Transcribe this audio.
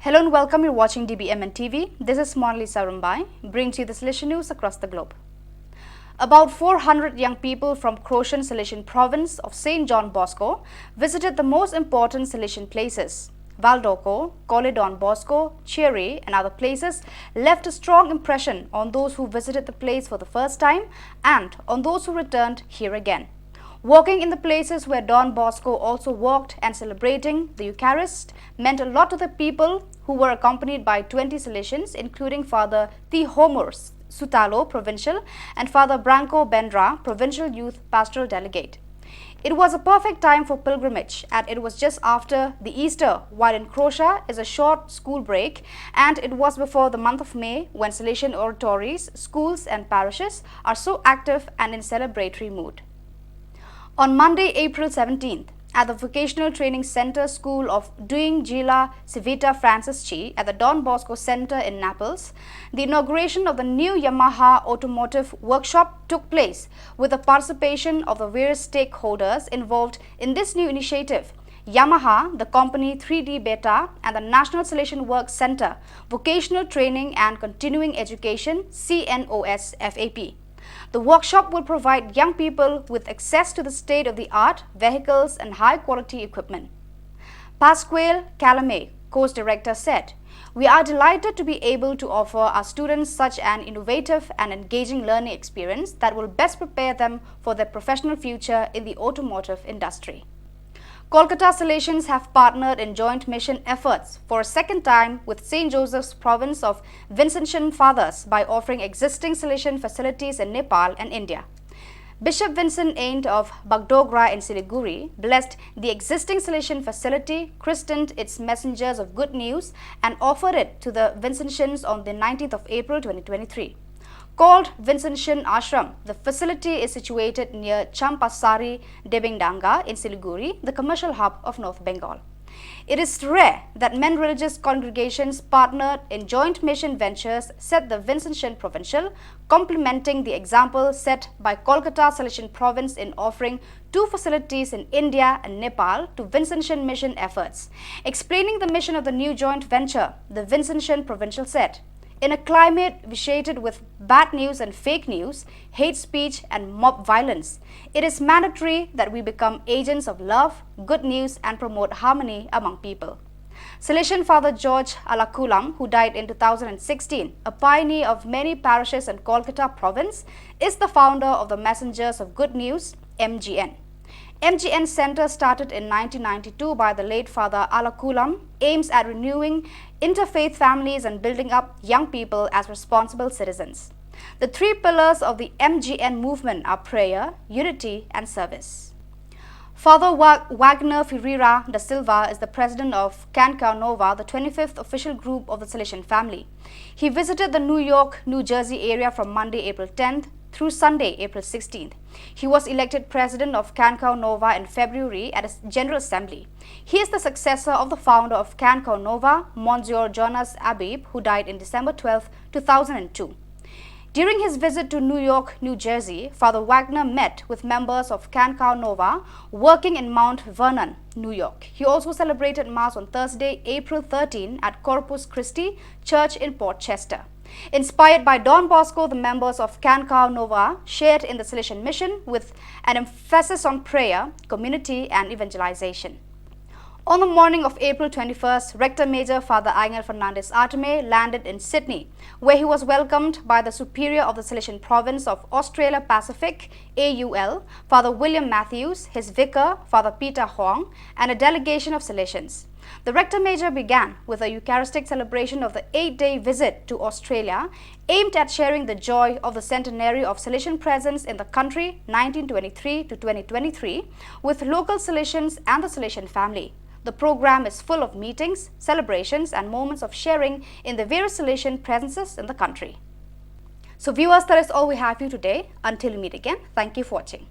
Hello and welcome. You're watching dbmnTv. This is Monalisa Rumbai, bringing to you the Salesian news across the globe. About 400 young people from Croatian Salesian province of St. John Bosco visited the most important Salesian places. Valdoko, Colle Don Bosco, Chery and other places left a strong impression on those who visited the place for the first time and on those who returned here again. Walking in the places where Don Bosco also walked and celebrating the Eucharist meant a lot to the people who were accompanied by 20 Salesians, including Father Tihomur Sutalo, Provincial, and Father Branko Bendra, Provincial Youth Pastoral Delegate. It was a perfect time for pilgrimage, and it was just after the Easter, while in Croatia is a short school break, and it was before the month of May when Salesian oratories, schools and parishes are so active and in celebratory mood. On Monday, April 17th, at the Vocational Training Center School of Doing Gila Civita Francis Chi at the Don Bosco Center in Naples, the inauguration of the new Yamaha Automotive Workshop took place with the participation of the various stakeholders involved in this new initiative. Yamaha, the company 3D Beta and the National Salesian Work Center, Vocational Training and Continuing Education CNOS FAP. The workshop will provide young people with access to the state-of-the-art vehicles and high-quality equipment. Pasquale Calame, course director, said, "We are delighted to be able to offer our students such an innovative and engaging learning experience that will best prepare them for their professional future in the automotive industry." Kolkata Salesians have partnered in joint mission efforts for a second time with St. Joseph's province of Vincentian Fathers by offering existing Salesian facilities in Nepal and India. Bishop Vincent Aint of Bagdogra in Siliguri blessed the existing Salesian facility, christened its messengers of good news and offered it to the Vincentians on the 19th of April 2023. Called Vincentian Ashram, the facility is situated near Champasari Debingdanga in Siliguri, the commercial hub of North Bengal. It is rare that men religious congregations partnered in joint mission ventures, said the Vincentian Provincial, complementing the example set by Kolkata Salesian Province in offering 2 facilities in India and Nepal to Vincentian mission efforts. Explaining the mission of the new joint venture, the Vincentian Provincial said, "In a climate vitiated with bad news and fake news, hate speech and mob violence, it is mandatory that we become agents of love, good news and promote harmony among people." Salesian Father George Alakulam, who died in 2016, a pioneer of many parishes in Kolkata province, is the founder of the Messengers of Good News, MGN. MGN Center, started in 1992 by the late Father Alakulam, aims at renewing interfaith families and building up young people as responsible citizens. The 3 pillars of the MGN movement are prayer, unity and service. Father Wagner Ferreira da Silva is the president of Cancão Nova, the 25th official group of the Salesian family. He visited the New York, New Jersey area from Monday, April 10th through Sunday, April 16th. He was elected president of Cancão Nova in February at a General Assembly. He is the successor of the founder of Cancão Nova, Monsieur Jonas Abib, who died in December 12, 2002. During his visit to New York, New Jersey, Father Wagner met with members of Cancão Nova working in Mount Vernon, New York. He also celebrated Mass on Thursday, April 13 at Corpus Christi Church in Port Chester. Inspired by Don Bosco, the members of Cancão Nova shared in the Salesian mission with an emphasis on prayer, community and evangelization. On the morning of April 21st, Rector Major Father Angel Fernandez Arteme landed in Sydney, where he was welcomed by the Superior of the Salesian Province of Australia Pacific, AUL, Father William Matthews, his vicar, Father Peter Huang, and a delegation of Salesians. The Rector Major began with a Eucharistic celebration of the 8-day visit to Australia, aimed at sharing the joy of the centenary of Salesian presence in the country 1923 to 2023 with local Salesians and the Salesian family. The program is full of meetings, celebrations and moments of sharing in the various Salesian presences in the country. So viewers, that is all we have for you today. Until we meet again, thank you for watching.